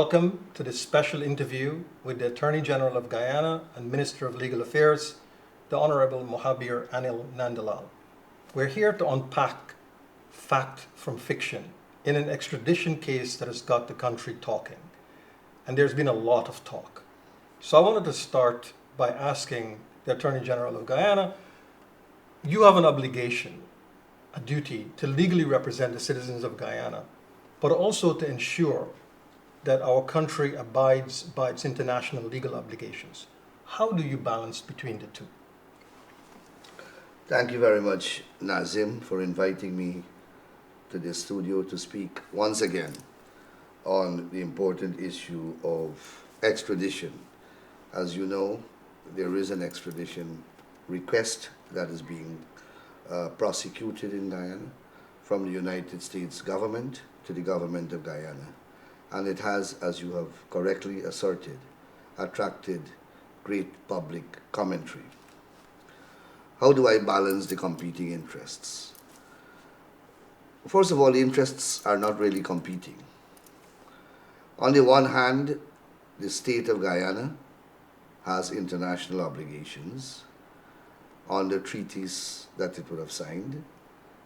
Welcome to this special interview with the Attorney General of Guyana and Minister of Legal Affairs, the Honorable Mohabir Anil Nandlall. We're here to unpack fact from fiction in an extradition case that has got the country talking. And there's been a lot of talk. So I wanted to start by asking the Attorney General of Guyana, you have an obligation, a duty to legally represent the citizens of Guyana, but also to ensure that our country abides by its international legal obligations. How do you balance between the two? Thank you very much, Nazim, for inviting me to this studio to speak once again on the important issue of extradition. As you know, there is an extradition request that is being prosecuted in Guyana from the United States government to the government of Guyana. And it has, as you have correctly asserted, attracted great public commentary. How do I balance the competing interests? First of all, the interests are not really competing. On the one hand, the state of Guyana has international obligations on the treaties that it would have signed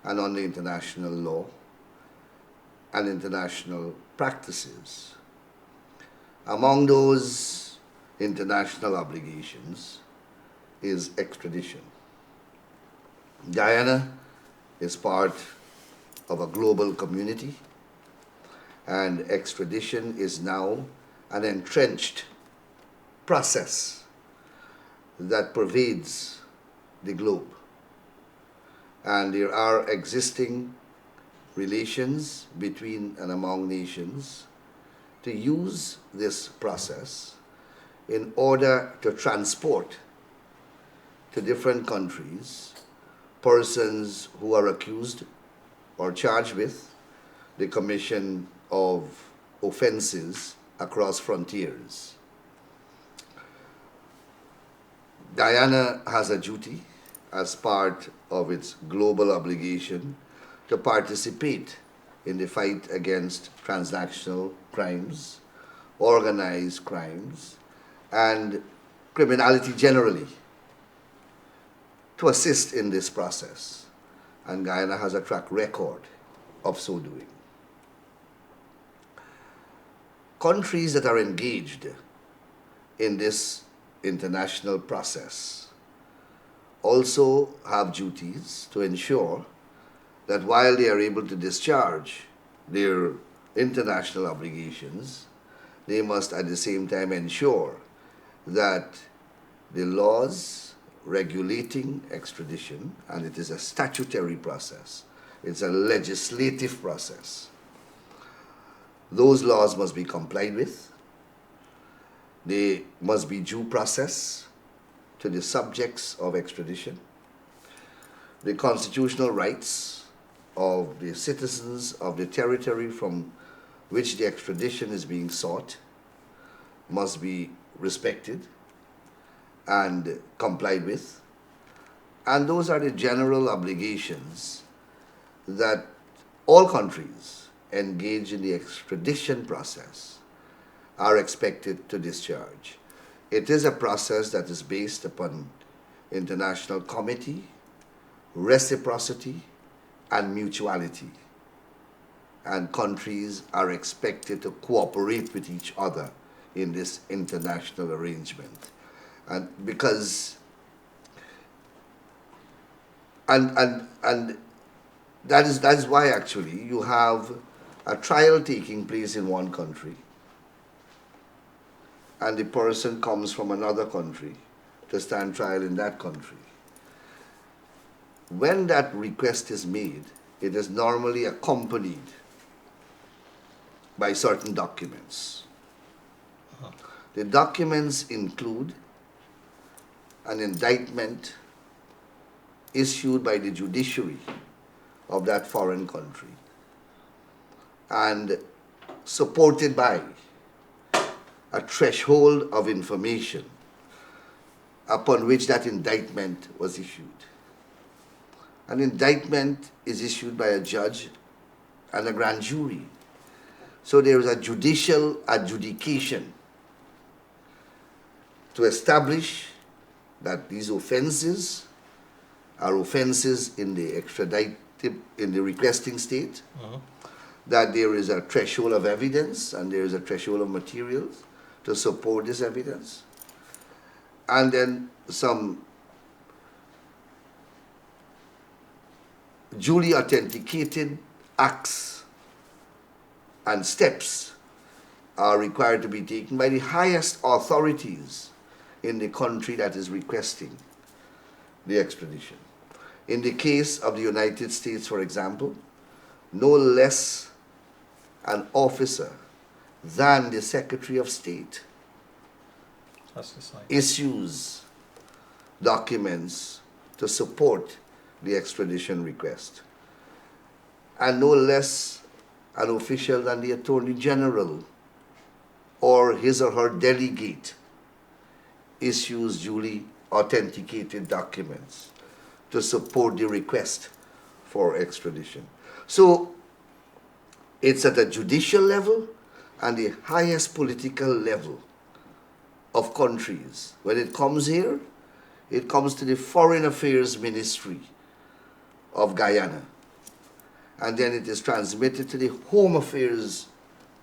and on the international law and international practices. Among those international obligations is extradition. Guyana is part of a global community, and extradition is now an entrenched process that pervades the globe. And there are existing relations between and among nations to use this process in order to transport to different countries persons who are accused or charged with the commission of offenses across frontiers. Guyana has a duty as part of its global obligation to participate in the fight against transnational crimes, organized crimes, and criminality generally, to assist in this process. And Guyana has a track record of so doing. Countries that are engaged in this international process also have duties to ensure that while they are able to discharge their international obligations, they must at the same time ensure that the laws regulating extradition, and it is a statutory process, it's a legislative process, those laws must be complied with. They must be due process to the subjects of extradition. The constitutional rights of the citizens of the territory from which the extradition is being sought must be respected and complied with. And those are the general obligations that all countries engaged in the extradition process are expected to discharge. It is a process that is based upon international comity, reciprocity, and mutuality. And countries are expected to cooperate with each other in this international arrangement. And because, and that is why actually you have a trial taking place in one country, and the person comes from another country to stand trial in that country. When that request is made, it is normally accompanied by certain documents. The documents include an indictment issued by the judiciary of that foreign country and supported by a threshold of information upon which that indictment was issued. An indictment is issued by a judge and a grand jury So there is a judicial adjudication to establish that these offenses are offenses in the in the requesting state, that there is a threshold of evidence and there is a threshold of materials to support this evidence, and then some duly authenticated acts and steps are required to be taken by the highest authorities in the country that is requesting the extradition. In the case of the United States, for example, no less an officer than the Secretary of State issues documents to support the extradition request, and no less an official than the Attorney General or his or her delegate issues duly authenticated documents to support the request for extradition. So it's at a judicial level and the highest political level of countries. When it comes here, it comes to the Foreign Affairs Ministry of Guyana, and then it is transmitted to the Home Affairs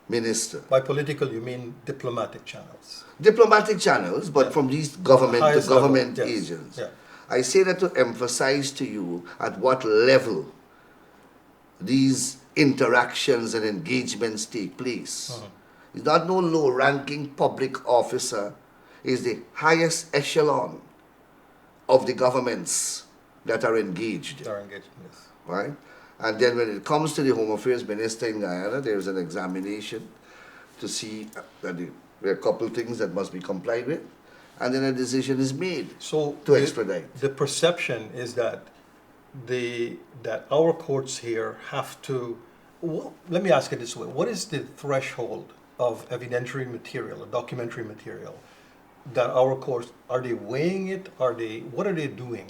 Minister. By political, you mean diplomatic channels? Diplomatic channels, but from these government to government level, yes. agents. Yeah. I say that to emphasize to you at what level these interactions and engagements take place. It's not no low-ranking public officer. It's the highest echelon of the governments that are engaged. They are engaged in this. Right? And then when it comes to the Home Affairs Minister in Guyana, there is an examination to see that there are a couple things that must be complied with, and then a decision is made to extradite. The perception is that that our courts here have to. Well, let me ask it this way: what is the threshold of evidentiary material, or documentary material, that our courts are they weighing it? What are they doing?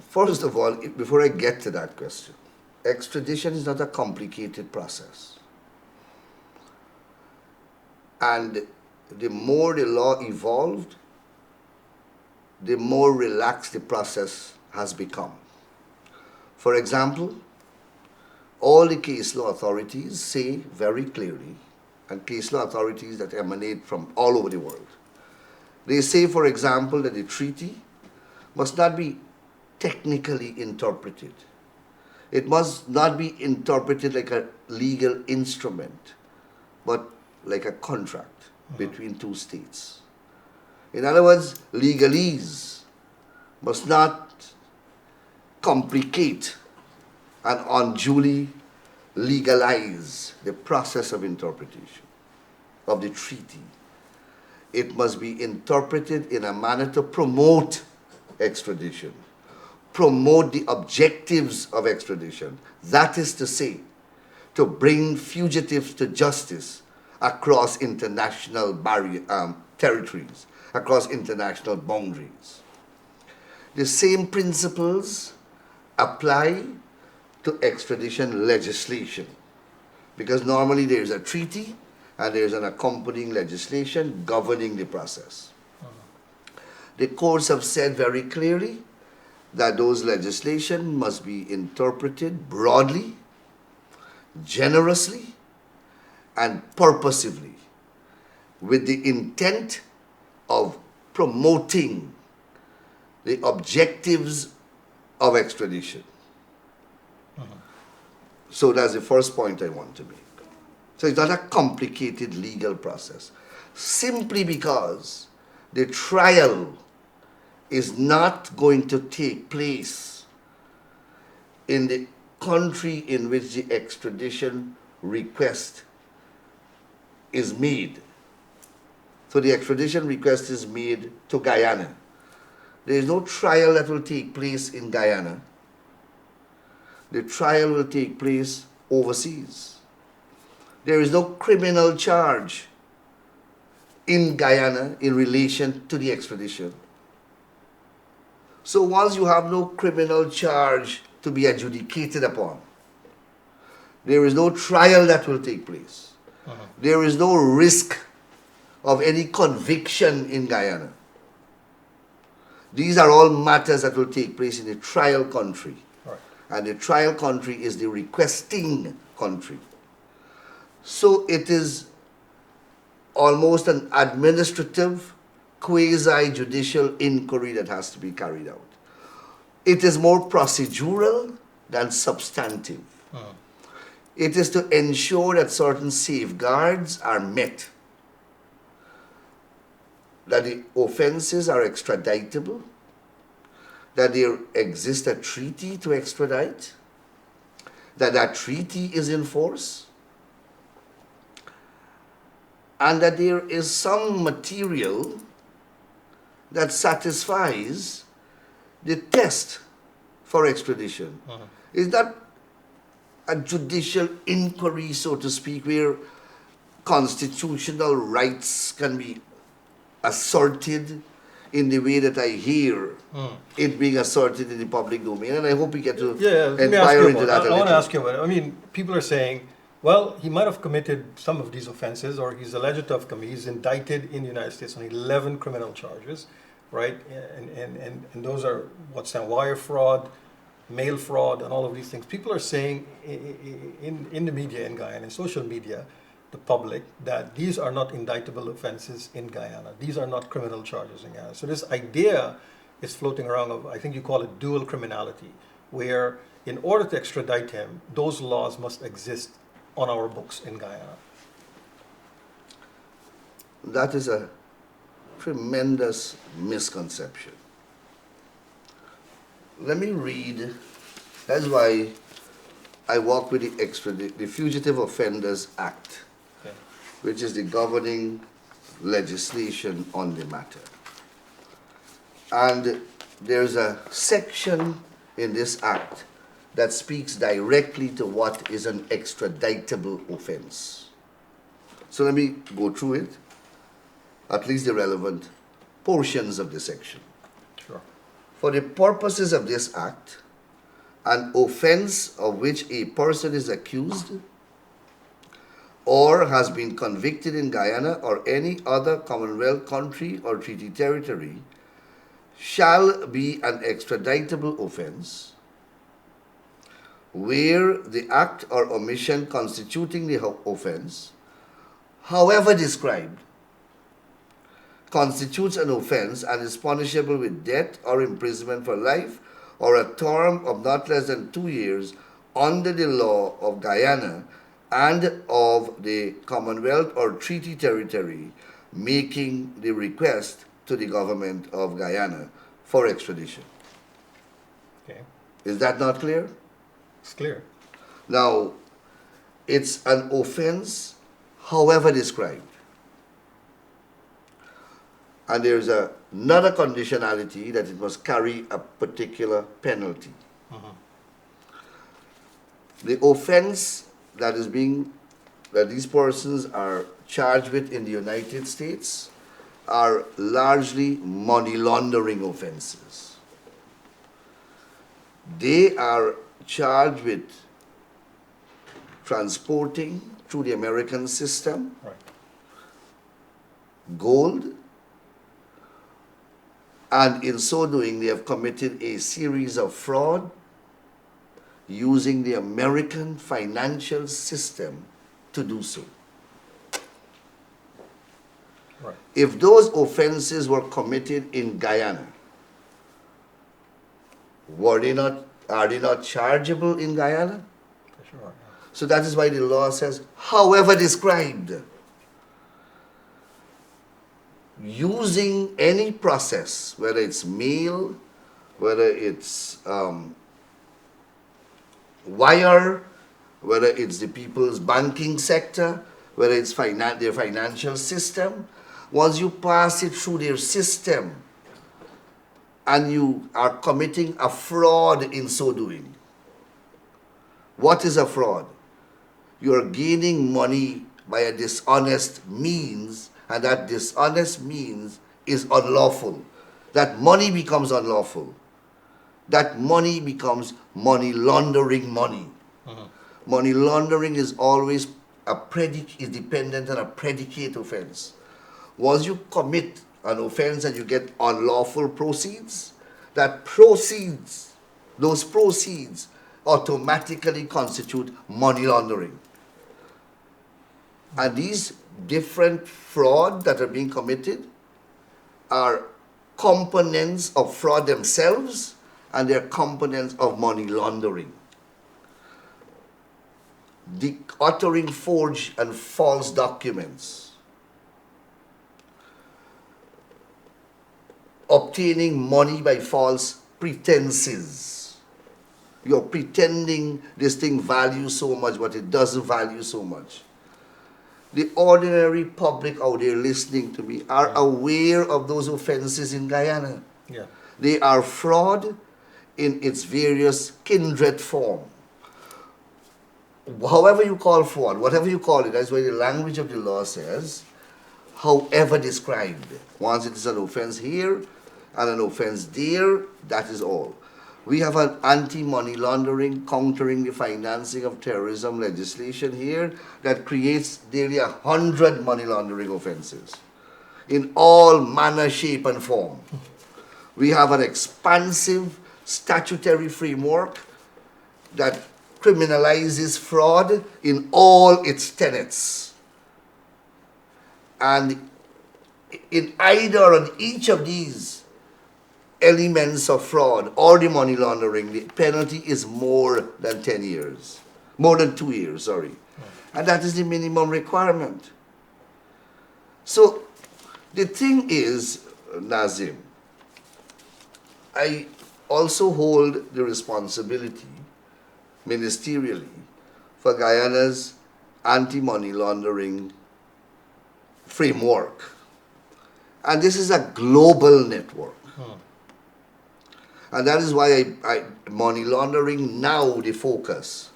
First of all, before I get to that question, extradition is not a complicated process. And the more the law evolved, the more relaxed the process has become. For example, all the case law authorities say very clearly, and case law authorities that emanate from all over the world, they say, for example, that the treaty must not be technically interpreted. It must not be interpreted like a legal instrument, but like a contract between two states. In other words, legalese must not complicate and unduly legalize the process of interpretation of the treaty. It must be interpreted in a manner to promote extradition, promote the objectives of extradition. That is to say, to bring fugitives to justice across international territories, across international boundaries. The same principles apply to extradition legislation, because normally there is a treaty and there is an accompanying legislation governing the process. The courts have said very clearly that those legislation must be interpreted broadly, generously, and purposively, with the intent of promoting the objectives of extradition. So that's the first point I want to make. So it's not a complicated legal process, simply because the trial is not going to take place in the country in which the extradition request is made. So the extradition request is made to Guyana. There is no trial that will take place in Guyana. The trial will take place overseas. There is no criminal charge in Guyana in relation to the extradition. So once you have no criminal charge to be adjudicated upon, There is no trial that will take place. There is no risk of any conviction in Guyana. These are all matters that will take place in a trial country. Right. And the trial country is the requesting country. So it is almost an administrative, quasi-judicial inquiry that has to be carried out. It is more procedural than substantive. It is to ensure that certain safeguards are met, that the offenses are extraditable, that there exists a treaty to extradite, that that treaty is in force, and that there is some material that satisfies the test for extradition. Is that a judicial inquiry, so to speak, where constitutional rights can be asserted in the way that I hear it being asserted in the public domain? And I hope we get to inquire into that a little. I want to ask you about it. I mean, people are saying, well, he might have committed some of these offenses, or he's alleged to have committed, he's indicted in the United States on 11 criminal charges, right? And those are, wire fraud, mail fraud, and all of these things. People are saying in the media in Guyana, in social media, the public, that these are not indictable offenses in Guyana. These are not criminal charges in Guyana. So this idea is floating around of, I think you call it dual criminality, where in order to extradite him, those laws must exist on our books in Guyana. That is a tremendous misconception. Let me read. That's why I work with the Fugitive Offenders Act, which is the governing legislation on the matter. And there's a section in this act that speaks directly to what is an extraditable offense. So let me go through it, at least the relevant portions of the section. Sure. For the purposes of this act, an offense of which a person is accused or has been convicted in Guyana or any other Commonwealth country or treaty territory shall be an extraditable offense where the act or omission constituting the offense, however described, constitutes an offense and is punishable with death or imprisonment for life or a term of not less than 2 years under the law of Guyana and of the Commonwealth or treaty territory making the request to the government of Guyana for extradition. Okay. Is that not clear? It's clear. Now, it's an offense however described. And there's another conditionality that it must carry a particular penalty. The offense that these persons are charged with in the United States are largely money laundering offenses. They are charged with transporting through the American system gold, and in so doing they have committed a series of fraud using the American financial system to do so. Right. If those offenses were committed in Guyana, are they not chargeable in Guyana? For sure. Yeah. So that is why the law says, however described, using any process, whether it's mail, whether it's wire, whether it's the people's banking sector, whether it's their financial system, once you pass it through their system and you are committing a fraud in so doing. What is a fraud? You are gaining money by a dishonest means, and that dishonest means is unlawful. That money becomes unlawful. That money becomes money laundering money. Money laundering is always is dependent on a predicate offense. Once you commit an offense and you get unlawful proceeds, those proceeds automatically constitute money laundering. And these different fraud that are being committed are components of fraud themselves, and they're components of money laundering. Uttering forged and false documents, obtaining money by false pretenses. You're pretending this thing values so much, but it doesn't value so much. The ordinary public out there listening to me are aware of those offenses in Guyana. Yeah. They are fraud in its various kindred form. However you call fraud, whatever you call it, that's why the language of the law says, however described. Once it is an offense here and an offense there, that is all. We have an anti-money laundering, countering the financing of terrorism legislation here that creates nearly 100 money laundering offenses in all manner, shape, and form. We have an expansive statutory framework that criminalizes fraud in all its tenets. And in either or in each of these elements of fraud or the money laundering, the penalty is more than 10 years. More than 2 years, sorry. And that is the minimum requirement. So the thing is, Nazim, I also hold the responsibility ministerially for Guyana's anti-money laundering framework. And this is a global network. And that is why money laundering now, the focus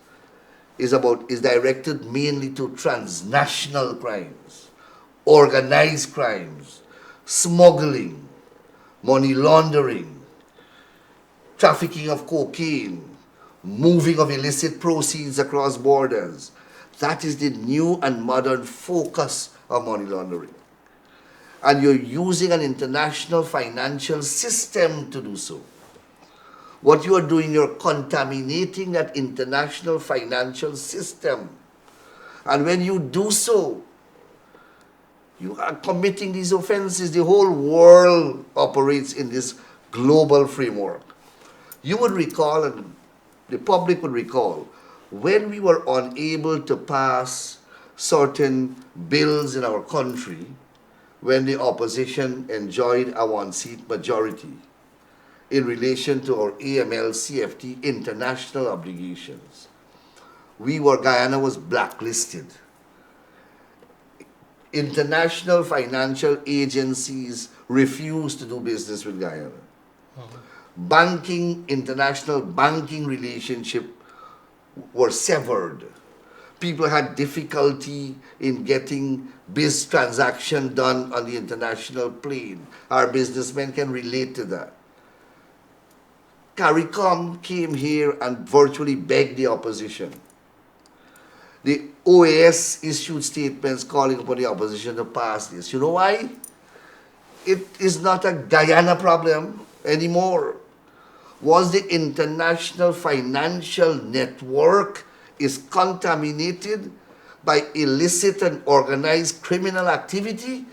is directed mainly to transnational crimes, organized crimes, smuggling, money laundering, trafficking of cocaine, moving of illicit proceeds across borders. That is the new and modern focus of money laundering. And you're using an international financial system to do so. What you are doing, you're contaminating that international financial system. And when you do so, you are committing these offenses. The whole world operates in this global framework. You would recall, and the public would recall, when we were unable to pass certain bills in our country, when the opposition enjoyed a one-seat majority in relation to our AML-CFT international obligations, Guyana was blacklisted. International financial agencies refused to do business with Guyana. International banking relationship were severed. People had difficulty in getting biz transaction done on the international plane. Our businessmen can relate to that. CARICOM came here and virtually begged the opposition. The OAS issued statements calling upon the opposition to pass this. You know why? It is not a Guyana problem anymore. Once the international financial network is contaminated by illicit and organized criminal activity,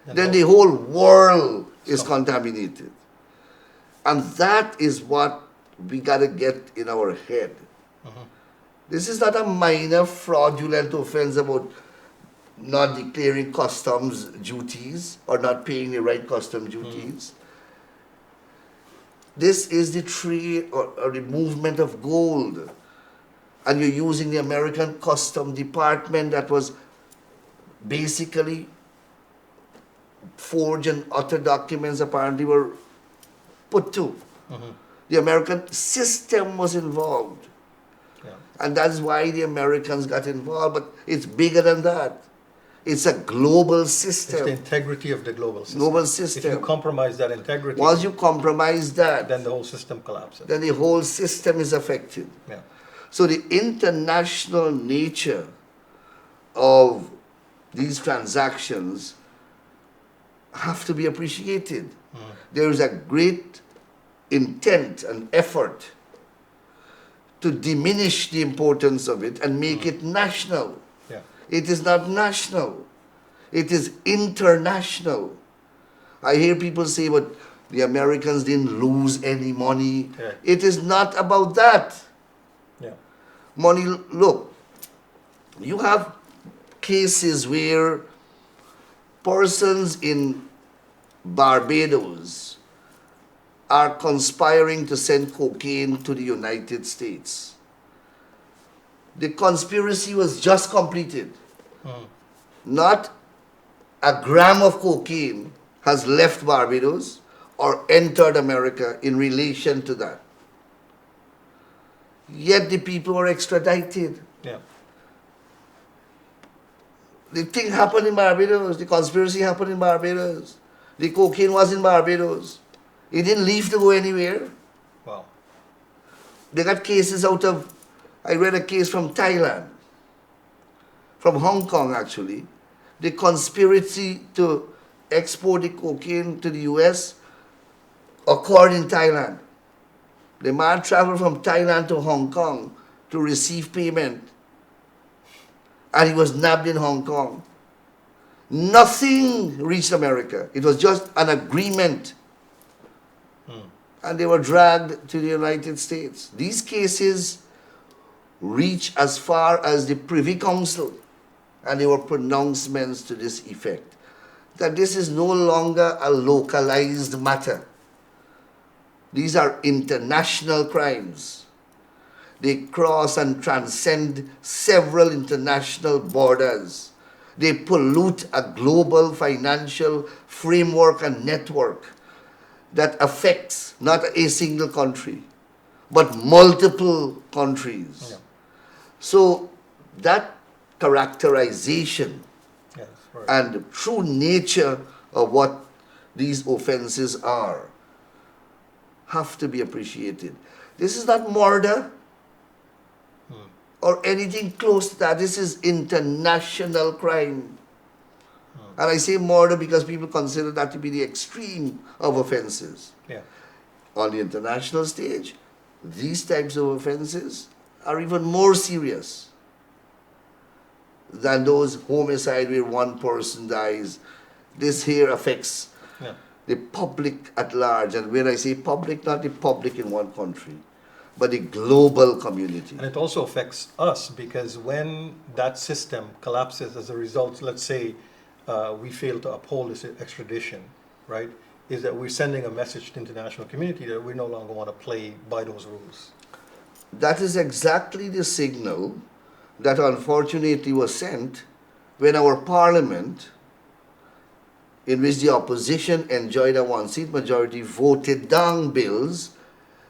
then the whole world is contaminated. And that is what we got to get in our head. This is not a minor fraudulent offense about not declaring customs duties or not paying the right customs duties. This is the trade or the movement of gold. And you're using the American Customs Department that was basically forged and other documents apparently were put to. The American system was involved. And that's why the Americans got involved. But it's bigger than that. It's a global system. It's the integrity of the global system. Global system. If you compromise that integrity, once you compromise that, then the whole system collapses. Then the whole system is affected. Yeah. So the international nature of these transactions have to be appreciated. There is a great intent and effort to diminish the importance of it and make it national. Yeah. It is not national. It is international. I hear people say, but the Americans didn't lose any money. Yeah. It is not about that. Yeah. Money, look, you have cases where persons in Barbados are conspiring to send cocaine to the United States. The conspiracy was just completed. Not a gram of cocaine has left Barbados or entered America in relation to that. Yet the people were extradited. Yeah. The thing happened in Barbados. The conspiracy happened in Barbados. The cocaine was in Barbados. It didn't leave to go anywhere. Wow. They got cases out of, I read a case from Thailand, from Hong Kong actually. The conspiracy to export the cocaine to the US occurred in Thailand. The man traveled from Thailand to Hong Kong to receive payment, and he was nabbed in Hong Kong. Nothing reached America. It was just an agreement. And they were dragged to the United States. These cases reach as far as the Privy Council, and there were pronouncements to this effect, that this is no longer a localized matter. These are international crimes. They cross and transcend several international borders. They pollute a global financial framework and network that affects not a single country, but multiple countries. Yeah. So that characterization Yes, right. and the true nature of what these offenses are have to be appreciated. This is not murder or anything close to that. This is international crime. And I say murder because people consider that to be the extreme of offenses. Yeah. On the international stage, these types of offenses are even more serious than those homicide where one person dies. This here affects Yeah. the public at large. And when I say public, not the public in one country, but the global community. And it also affects us because when that system collapses as a result, let's say we fail to uphold this extradition, right, is that we're sending a message to the international community that we no longer want to play by those rules. That is exactly the signal that unfortunately was sent when our parliament, in which the opposition enjoyed a one-seat majority, voted down bills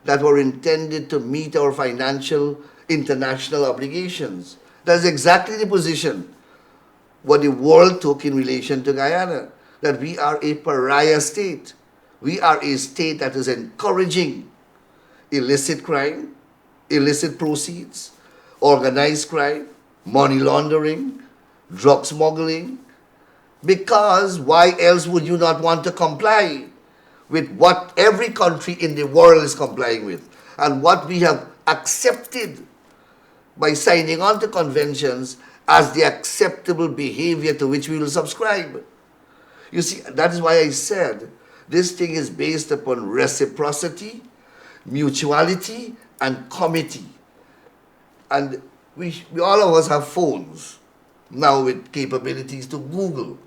that were intended to meet our financial international obligations. That's exactly the position what the world took in relation to Guyana, that we are a pariah state. We are a state that is encouraging illicit crime, illicit proceeds, organized crime, money laundering, drug smuggling, because why else would you not want to comply with what every country in the world is complying with and what we have accepted by signing on to conventions as the acceptable behavior to which we will subscribe. You see, that is why I said this thing is based upon reciprocity, mutuality, and comity. And we all of us have phones now with capabilities to Google.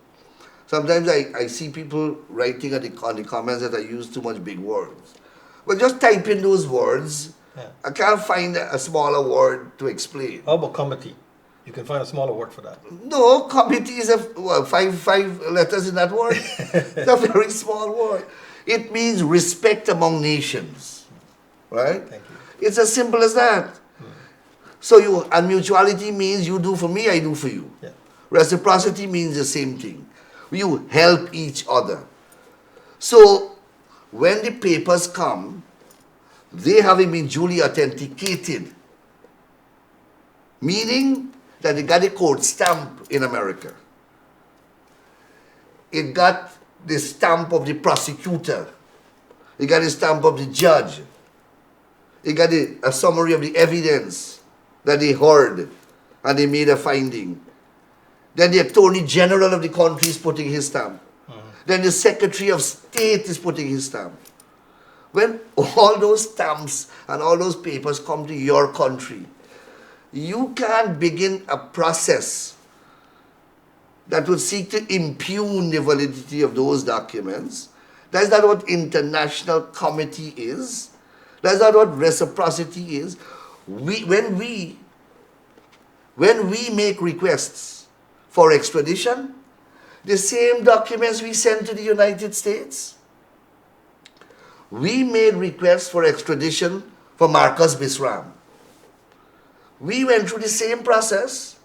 Sometimes I see people writing on the comments that I use too much big words. But just type in those words. Yeah. I can't find a smaller word to explain. How about comity? You can find a smaller word for that. No, comity is five letters in that word. It's a very small word. It means respect among nations. Right? Thank you. It's as simple as that. So and mutuality means you do for me, I do for you. Yeah. Reciprocity means the same thing. You help each other. So when the papers come, they having been duly authenticated Meaning that it got a court stamp in America. It got the stamp of the prosecutor. It got a stamp of the judge. It got a summary of the evidence that they heard and they made a finding. Then the Attorney General of the country is putting his stamp. Then the Secretary of State is putting his stamp. When all those stamps and all those papers come to your country, you can't begin a process that would seek to impugn the validity of those documents. That's not what international comity is. That's not what reciprocity is. When we make requests for extradition, the same documents we send to the United States, we made requests for extradition for Marcus Bisram. We went through the same process.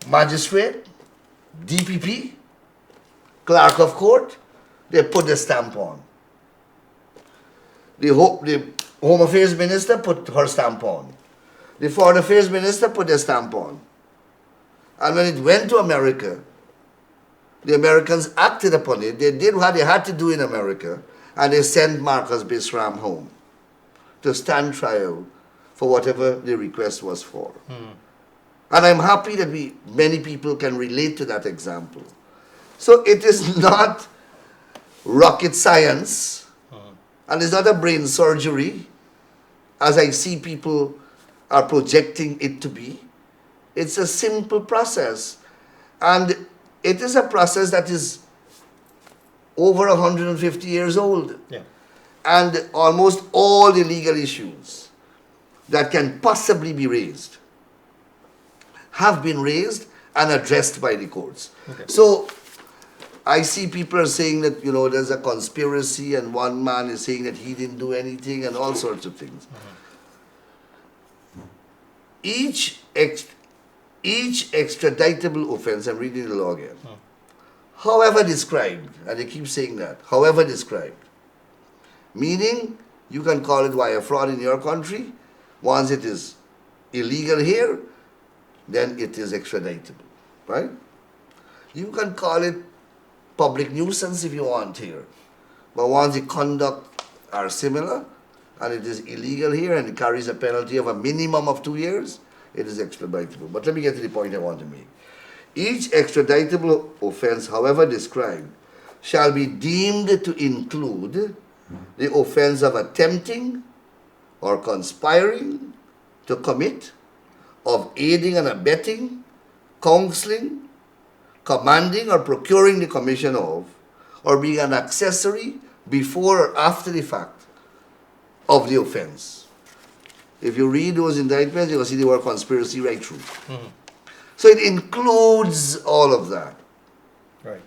Magistrate, DPP, clerk of court, they put the stamp on. The Home Affairs Minister put her stamp on. The Foreign Affairs Minister put their stamp on. And when it went to America, the Americans acted upon it. They did what they had to do in America, and they sent Marcus Bisram home to stand trial for whatever the request was for. And I'm happy that many people can relate to that example. So it is not rocket science, and it's not a brain surgery, as I see people are projecting it to be. It's a simple process. And it is a process that is over 150 years old. Yeah. And almost all the legal issues that can possibly be raised have been raised and addressed by the courts. Okay. So I see people are saying that, there's a conspiracy and one man is saying that he didn't do anything and all sorts of things. Each extraditable offense, I'm reading the law again, however described, and they keep saying that, however described, meaning you can call it wire fraud in your country. Once it is illegal here, then it is extraditable, right? You can call it public nuisance if you want here. But once the conduct are similar, and it is illegal here and it carries a penalty of a minimum of 2 years, it is extraditable. But let me get to the point I want to make. Each extraditable offense, however described, shall be deemed to include the offense of attempting or conspiring to commit, of aiding and abetting, counseling, commanding or procuring the commission of, or being an accessory before or after the fact of the offense. If you read those indictments, you will see the word conspiracy right through. So it includes all of that. Right.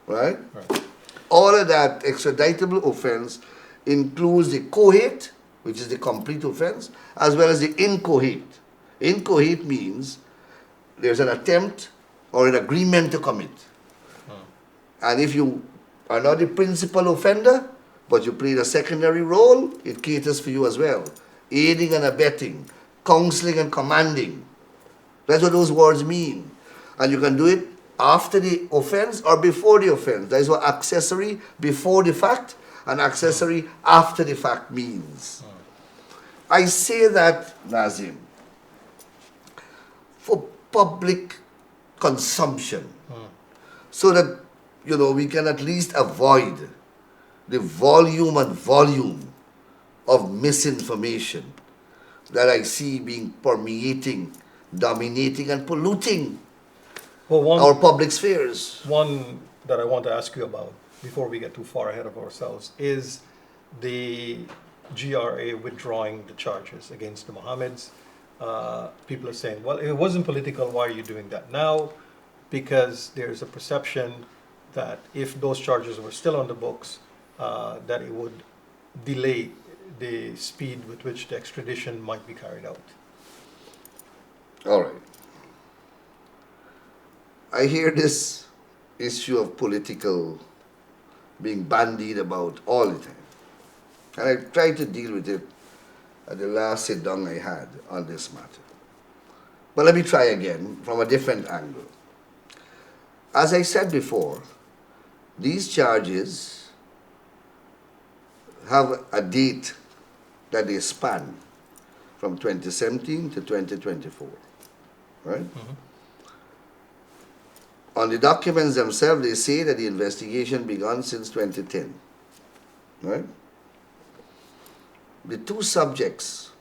Right? Right. All of that extraditable offense includes the cohate, which is the complete offense, as well as the incohate. Incohate means there's an attempt or an agreement to commit. And if you are not the principal offender, but you played a secondary role, it caters for you as well. Aiding and abetting, counseling and commanding. That's what those words mean. And you can do it after the offense or before the offense. That is what accessory before the fact and accessory after the fact means. I say that, Nazim, for public consumption, so that, we can at least avoid the volume and volume of misinformation that I see being permeating, dominating, and polluting our public spheres. One that I want to ask you about before we get too far ahead of ourselves is the GRA withdrawing the charges against the Mohammeds. People are saying, well, it wasn't political, why are you doing that now? Because there's a perception that if those charges were still on the books, that it would delay the speed with which the extradition might be carried out. All right. I hear this issue of political being bandied about all the time. And I try to deal with it at the last sit down I had on this matter. But let me try again from a different angle. As I said before, these charges have a date that they span from 2017 to 2024, right? On the documents themselves, they say that the investigation began since 2010, right? The two subjects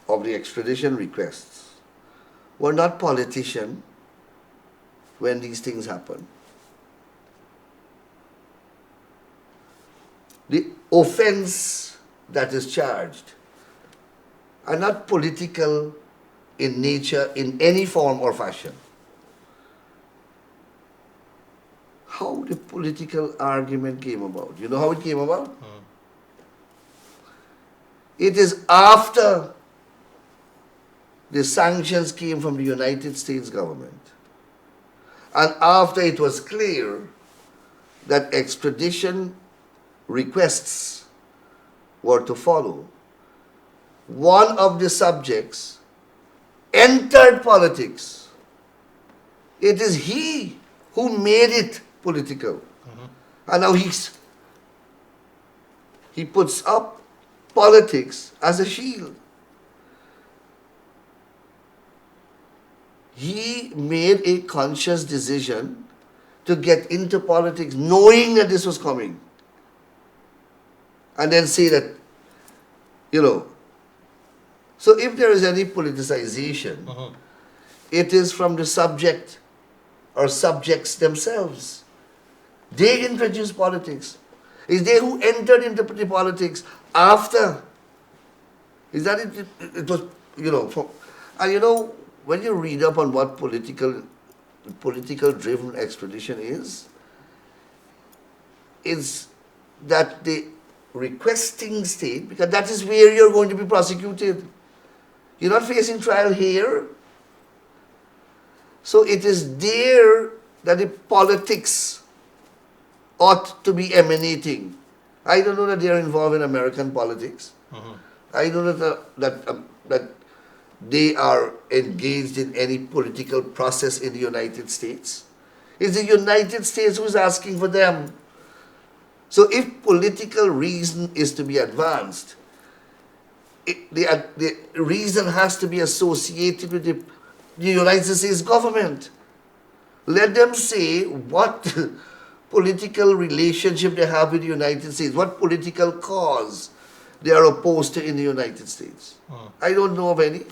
of the extradition requests were not politicians when these things happen. The offense that is charged are not political in nature in any form or fashion. How the political argument came about? You know how it came about? It is after the sanctions came from the United States government and after it was clear that extradition requests were to follow, one of the subjects entered politics. It is he who made it political. And now he puts up politics as a shield. He made a conscious decision to get into politics knowing that this was coming. And then say that, so if there is any politicization, it is from the subject or subjects themselves. They introduced politics. It's they who entered into the politics after. Is that it? It was, and when you read up on what political driven extradition is that the requesting state, because that is where you're going to be prosecuted. You're not facing trial here. So it is there that the politics ought to be emanating. I don't know that they are involved in American politics. I don't know that they are engaged in any political process in the United States. It's the United States who is asking for them. So if political reason is to be advanced, the reason has to be associated with the United States government. Let them say what political relationship they have with the United States, what political cause they are opposed to in the United States. I don't know of any.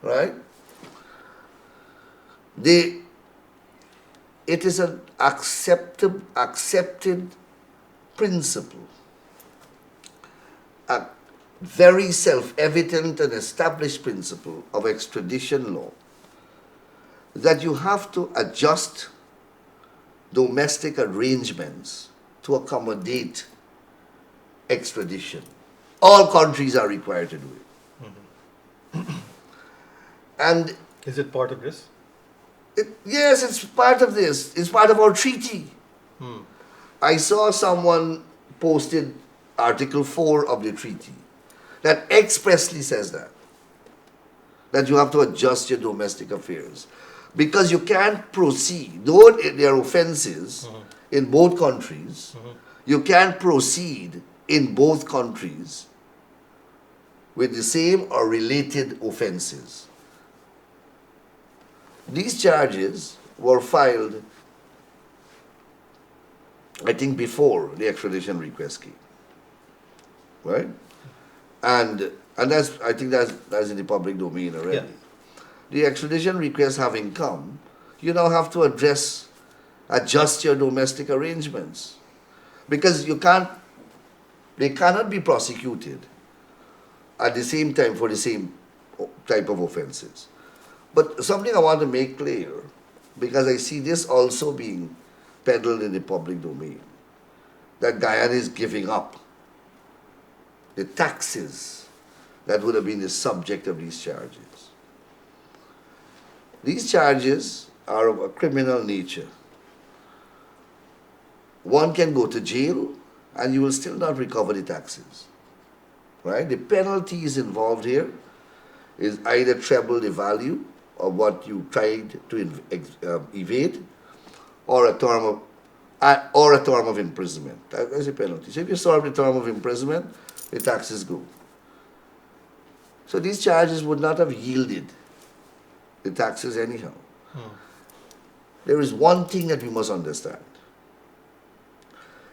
Right? It is an accepted principle, a very self-evident and established principle of extradition law, that you have to adjust domestic arrangements to accommodate extradition. All countries are required to do it. And is it part of this? Yes, it's part of this. It's part of our treaty. I saw someone posted Article 4 of the treaty that expressly says that you have to adjust your domestic affairs. Because you can't proceed, though there are offenses in both countries, you can't proceed in both countries with the same or related offenses. These charges were filed, I think, before the extradition request came, right? And that's, I think that's in the public domain already. Yeah. The extradition request having come, you now have to adjust your domestic arrangements, because they cannot be prosecuted at the same time for the same type of offenses. But something I want to make clear, because I see this also being peddled in the public domain, that Guyana is giving up the taxes that would have been the subject of these charges. These charges are of a criminal nature. One can go to jail and you will still not recover the taxes, right? The penalties involved here is either treble the value of what you tried to evade, or a term of imprisonment. That's a penalty. So if you serve the term of imprisonment, the taxes go. So these charges would not have yielded the taxes anyhow. There is one thing that we must understand,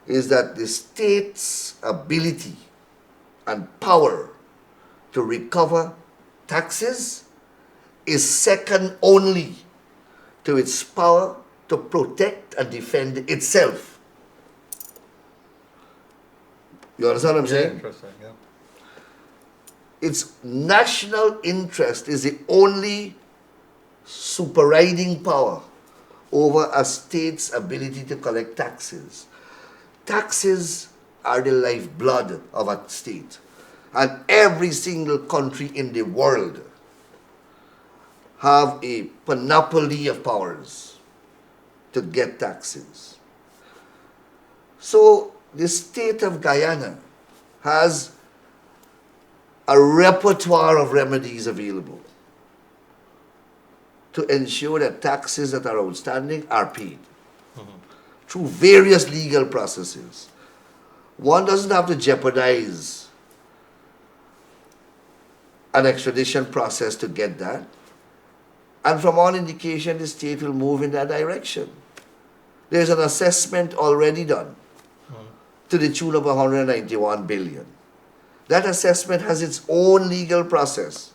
is that the state's ability and power to recover taxes is second only to its power to protect and defend itself. You understand what I'm saying? Interesting, yeah. Its national interest is the only superriding power over a state's ability to collect taxes. Taxes are the lifeblood of a state. And every single country in the world have a panoply of powers to get taxes. So the state of Guyana has a repertoire of remedies available to ensure that taxes that are outstanding are paid through various legal processes. One doesn't have to jeopardize an extradition process to get that. And from all indication, the state will move in that direction. There's an assessment already done to the tune of 191 billion. That assessment has its own legal process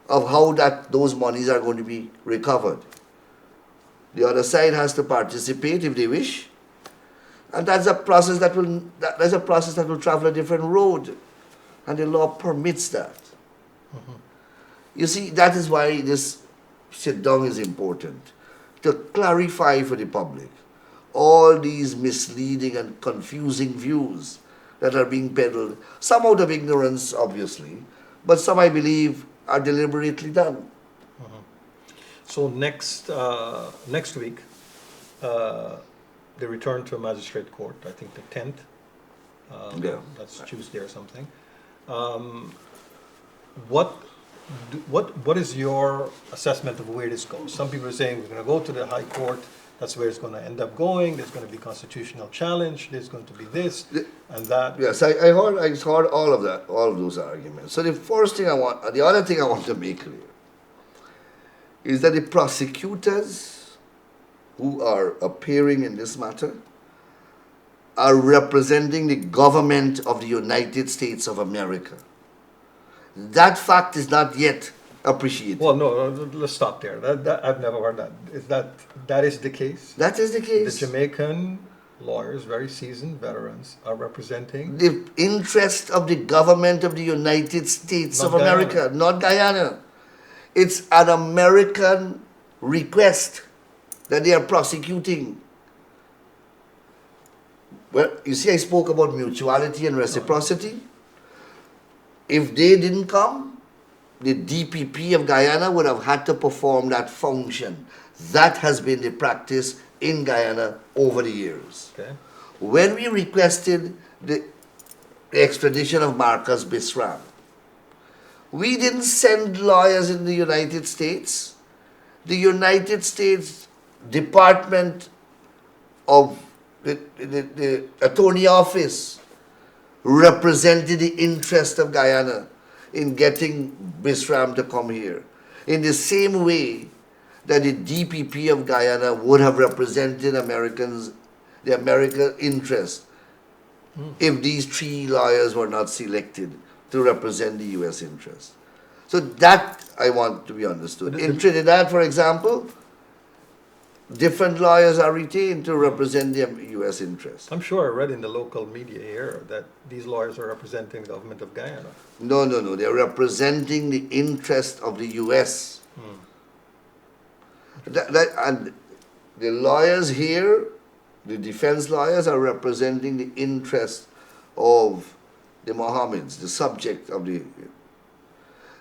of how those monies are going to be recovered. The other side has to participate if they wish, and that's a process that will travel a different road, and the law permits that. You see, that is why this sit down is important, to clarify for the public all these misleading and confusing views that are being peddled, some out of ignorance, obviously, but some, I believe, are deliberately done. So next week, they return to a magistrate court, I think the 10th. That's Tuesday or something. What is your assessment of where this goes? Some people are saying we're going to go to the High Court. That's where it's going to end up going. There's going to be constitutional challenge. There's going to be this and that. Yes, I heard all of that, all of those arguments. So the other thing I want to make clear is that the prosecutors who are appearing in this matter are representing the government of the United States of America. That fact is not yet appreciated. Well, no, let's stop there. I've never heard that. That is the case? That is the case. The Jamaican lawyers, very seasoned veterans, are representing the interest of the government of the United States of America, not Guyana. It's an American request that they are prosecuting. Well, you see, I spoke about mutuality and reciprocity. If they didn't come, the DPP of Guyana would have had to perform that function. That has been the practice in Guyana over the years. Okay. When we requested the extradition of Marcus Bisram, we didn't send lawyers in the United States. The United States Department of the Attorney Office represented the interest of Guyana in getting Bisram to come here. In the same way that the DPP of Guyana would have represented the American interest if these three lawyers were not selected to represent the U.S. interest. So that I want to be understood. In Trinidad, for example, different lawyers are retained to represent the U.S. interest. I'm sure I read in the local media here that these lawyers are representing the government of Guyana. No. They're representing the interest of the U.S. And the lawyers here, the defense lawyers, are representing the interest of the Mohammeds, the subject of the...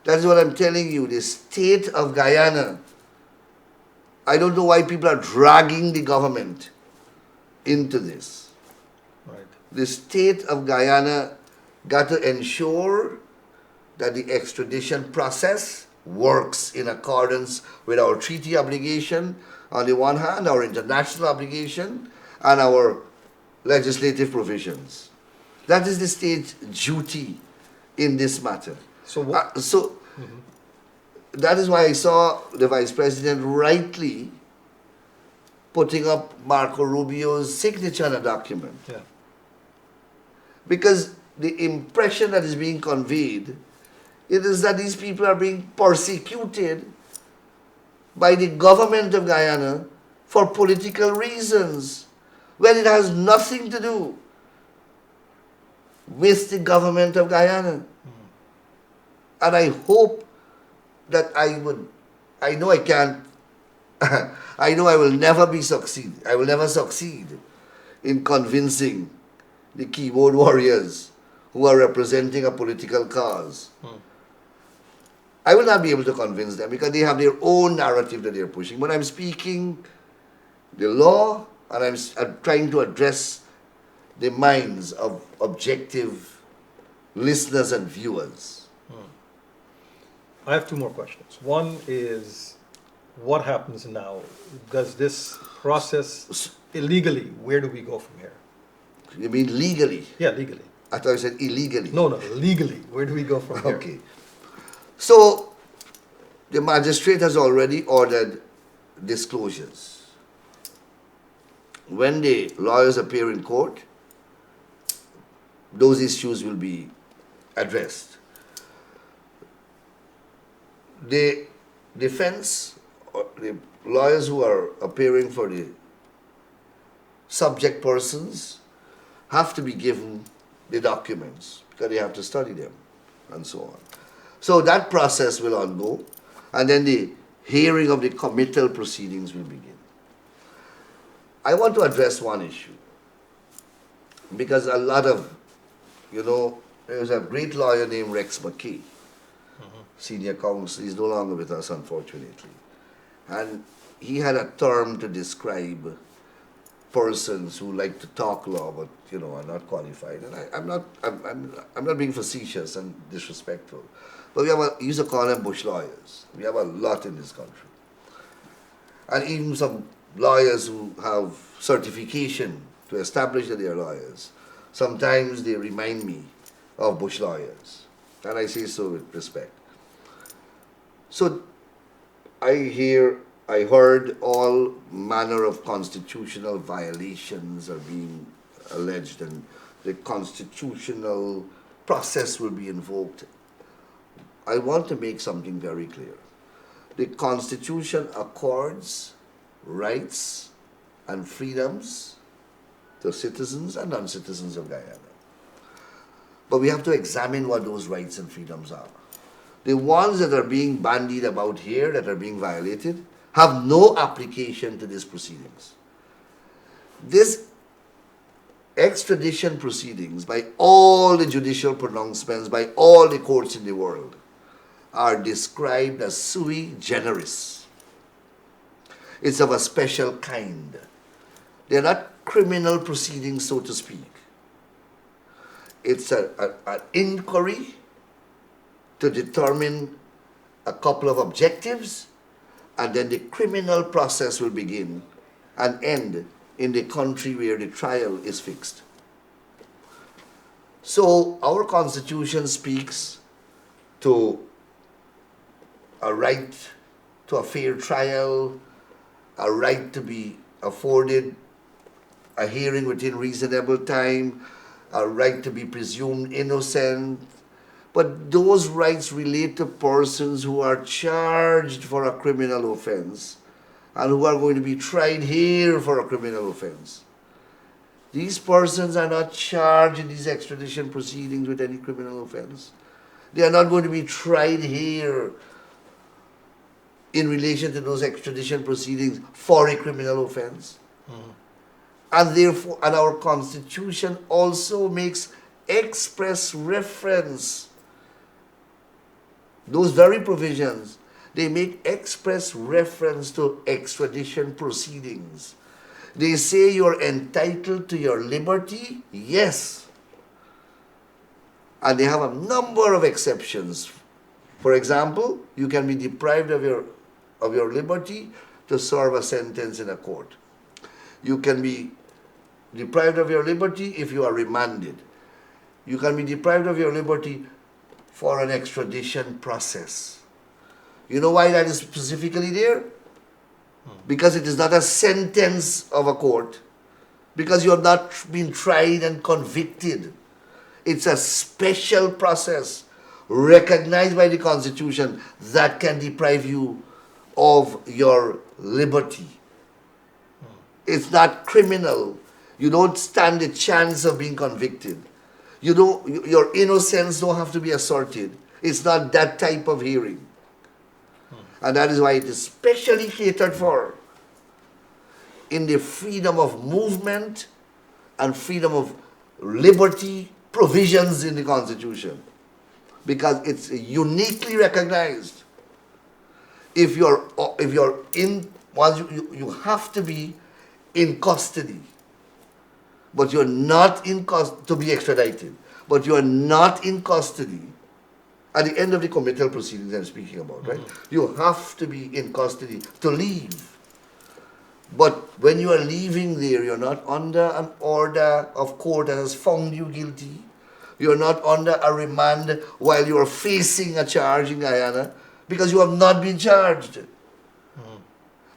That's what I'm telling you. The state of Guyana, I don't know why people are dragging the government into this. Right. The state of Guyana got to ensure that the extradition process works in accordance with our treaty obligation on the one hand, our international obligation, and our legislative provisions. That is the state's duty in this matter. So what? That is why I saw the Vice President rightly putting up Marco Rubio's signature on a document. Yeah. Because the impression that is being conveyed, it is that these people are being persecuted by the government of Guyana for political reasons, when it has nothing to do with the government of Guyana. And I hope that I know I can't, I know I will never succeed in convincing the keyboard warriors who are representing a political cause. I will not be able to convince them because they have their own narrative that they're pushing. But I'm speaking the law, and I'm trying to address the minds of objective listeners and viewers. I have two more questions. One is, what happens now? Does this process illegally, where do we go from here? You mean legally? Yeah, legally. I thought you said illegally. No, legally. Where do we go from here? Okay. So, the magistrate has already ordered disclosures. When the lawyers appear in court, those issues will be addressed. The defense, or the lawyers who are appearing for the subject persons, have to be given the documents because they have to study them and so on. So that process will undergo, and then the hearing of the committal proceedings will begin. I want to address one issue because a lot of, there's a great lawyer named Rex McKay, senior counsel. He's no longer with us, unfortunately. And he had a term to describe persons who like to talk law but are not qualified. And I'm not being facetious and disrespectful, but we used to call them bush lawyers. We have a lot in this country, and even some lawyers who have certification to establish that they are lawyers. Sometimes they remind me of bush lawyers, and I say so with respect. So I heard all manner of constitutional violations are being alleged, and the constitutional process will be invoked. I want to make something very clear. The Constitution accords rights and freedoms to citizens and non-citizens of Guyana. But we have to examine what those rights and freedoms are. The ones that are being bandied about here, that are being violated, have no application to these proceedings. This extradition proceedings, by all the judicial pronouncements, by all the courts in the world, are described as sui generis. It's of a special kind. They're not criminal proceedings, so to speak. It's an inquiry to determine a couple of objectives, and then the criminal process will begin and end in the country where the trial is fixed. So our Constitution speaks to a right to a fair trial, a right to be afforded a hearing within reasonable time, a right to be presumed innocent. But those rights relate to persons who are charged for a criminal offense and who are going to be tried here for a criminal offense. These persons are not charged in these extradition proceedings with any criminal offense. They are not going to be tried here in relation to those extradition proceedings for a criminal offense. And therefore, and our Constitution also makes express reference. Those very provisions, they make express reference to extradition proceedings. They say you're entitled to your liberty, yes. And they have a number of exceptions. For example, you can be deprived of your liberty to serve a sentence in a court. You can be deprived of your liberty if you are remanded. You can be deprived of your liberty for an extradition process. You know why that is specifically there? Because it is not a sentence of a court. Because you have not been tried and convicted. It's a special process recognized by the Constitution that can deprive you of your liberty. It's not criminal. You don't stand a chance of being convicted. Your innocence don't have to be asserted. It's not that type of hearing. And that is why it is specially catered for in the freedom of movement and freedom of liberty provisions in the Constitution. Because it's uniquely recognized. If you're in, once you have to be in custody, but you're not in custody to be extradited, but you're not in custody at the end of the committal proceedings I'm speaking about, right? You have to be in custody to leave. But when you are leaving there, you're not under an order of court that has found you guilty. You're not under a remand while you're facing a charge in Guyana because you have not been charged.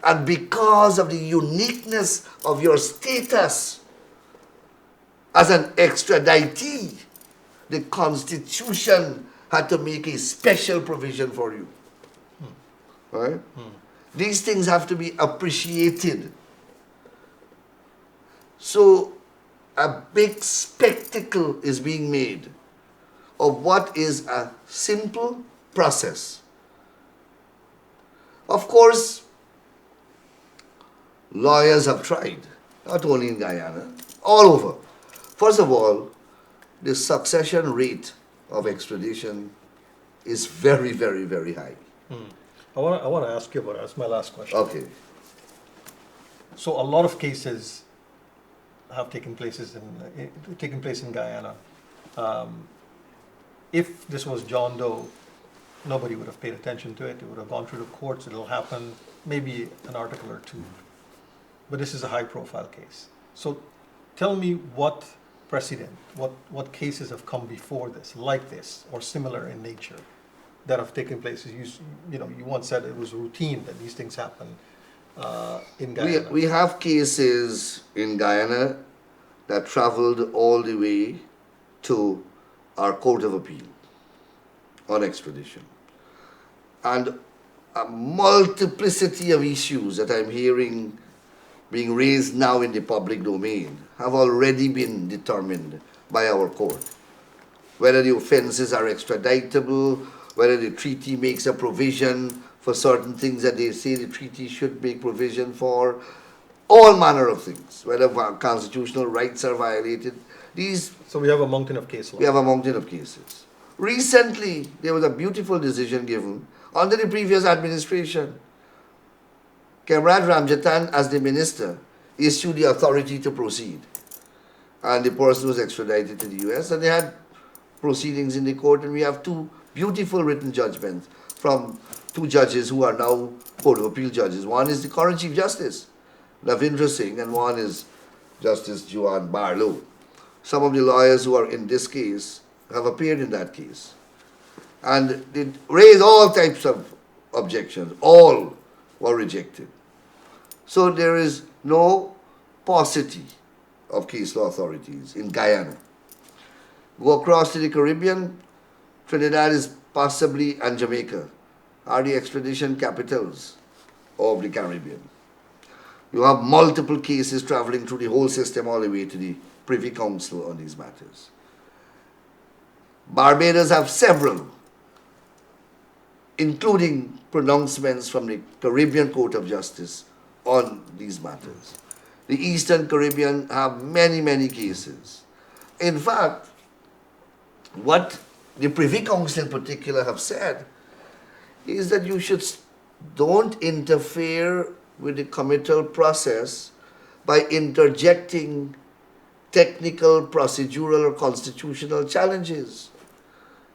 And because of the uniqueness of your status as an extraditee, the Constitution had to make a special provision for you. Right? These things have to be appreciated. So, a big spectacle is being made of what is a simple process. Of course, lawyers have tried, not only in Guyana, all over. First of all, the succession rate of extradition is very, very, very high. I want to ask you about that. That's my last question. Okay. So a lot of cases have taken place in Guyana. If this was John Doe, nobody would have paid attention to it. It would have gone through the courts. It'll happen, maybe an article or two. But this is a high-profile case. So tell me what precedent, what cases have come before this, like this, or similar in nature, that have taken place. You once said it was routine that these things happen in Guyana. We have cases in Guyana that traveled all the way to our Court of Appeal on extradition. And a multiplicity of issues that I'm hearing being raised now in the public domain have already been determined by our court. Whether the offenses are extraditable, whether the treaty makes a provision for certain things that they say the treaty should make provision for, all manner of things, whether constitutional rights are violated. So we have a mountain of case law. We have a mountain of cases. Recently, there was a beautiful decision given under the previous administration. Comrade Ramjatan, as the minister, issued the authority to proceed. And the person was extradited to the US, and they had proceedings in the court, and we have two beautiful written judgments from two judges who are now Court of Appeal judges. One is the current Chief Justice, Lavindra Singh, and one is Justice Juan Barlow. Some of the lawyers who are in this case have appeared in that case. And they raised all types of objections. All were rejected. So there is no paucity of case law authorities in Guyana. Go across to the Caribbean, Trinidad is possibly, and Jamaica are the extradition capitals of the Caribbean. You have multiple cases traveling through the whole system all the way to the Privy Council on these matters. Barbados have several, including pronouncements from the Caribbean Court of Justice on these matters. The Eastern Caribbean have many, many cases. In fact, what the Privy Council in particular have said is that you don't interfere with the committal process by interjecting technical, procedural, or constitutional challenges.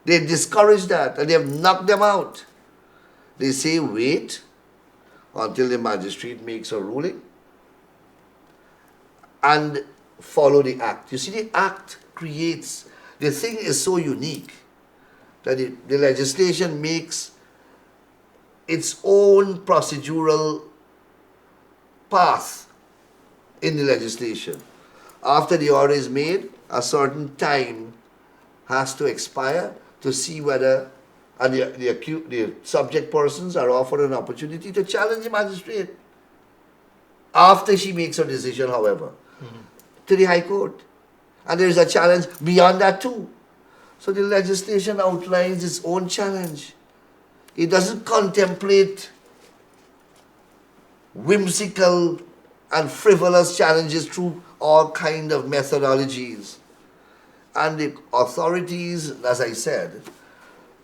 They discourage that and they have knocked them out. They say wait until the magistrate makes a ruling and follow the act. You see, the act creates, the thing is so unique that the legislation makes its own procedural path in the legislation. After the order is made, a certain time has to expire to see whether, and the subject persons are offered an opportunity to challenge the magistrate after she makes her decision, however, to the High Court. And there is a challenge beyond that too. So the legislation outlines its own challenge. It doesn't contemplate whimsical and frivolous challenges through all kind of methodologies. And the authorities, as I said,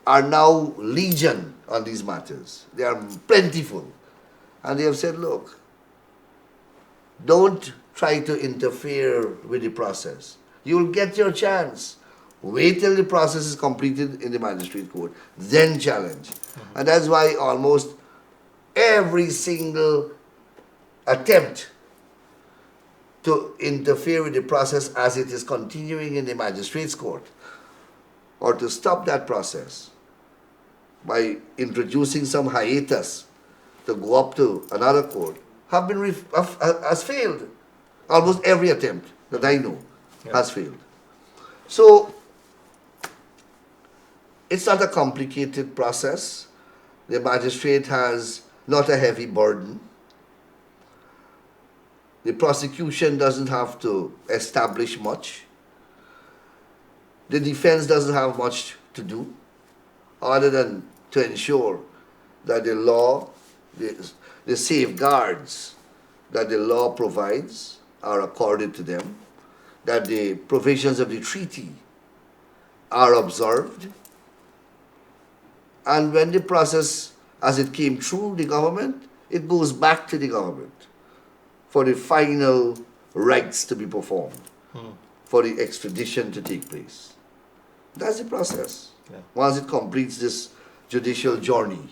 are now legion on these matters. They are plentiful. And they have said, look, don't try to interfere with the process. You will get your chance. Wait till the process is completed in the magistrate court, then challenge. And that's why almost every single attempt to interfere with the process as it is continuing in the magistrate's court, or to stop that process by introducing some hiatus to go up to another court, has failed. Almost every attempt that I know has failed. So it's not a complicated process. The magistrate has not a heavy burden. The prosecution doesn't have to establish much. The defense doesn't have much to do other than to ensure that the law, the safeguards that the law provides are accorded to them, that the provisions of the treaty are observed, and when the process, as it came through the government, it goes back to the government for the final rites to be performed, for the extradition to take place. That's the process. Yeah. Once it completes this judicial journey,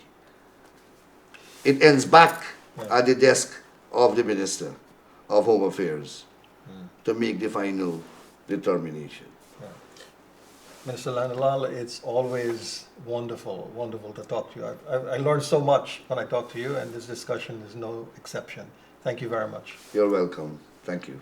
it ends back at the desk of the Minister of Home Affairs to make the final determination. Mr. Nandlall, it's always wonderful to talk to you. I learned so much when I talk to you, and this discussion is no exception. Thank you very much. You're welcome. Thank you.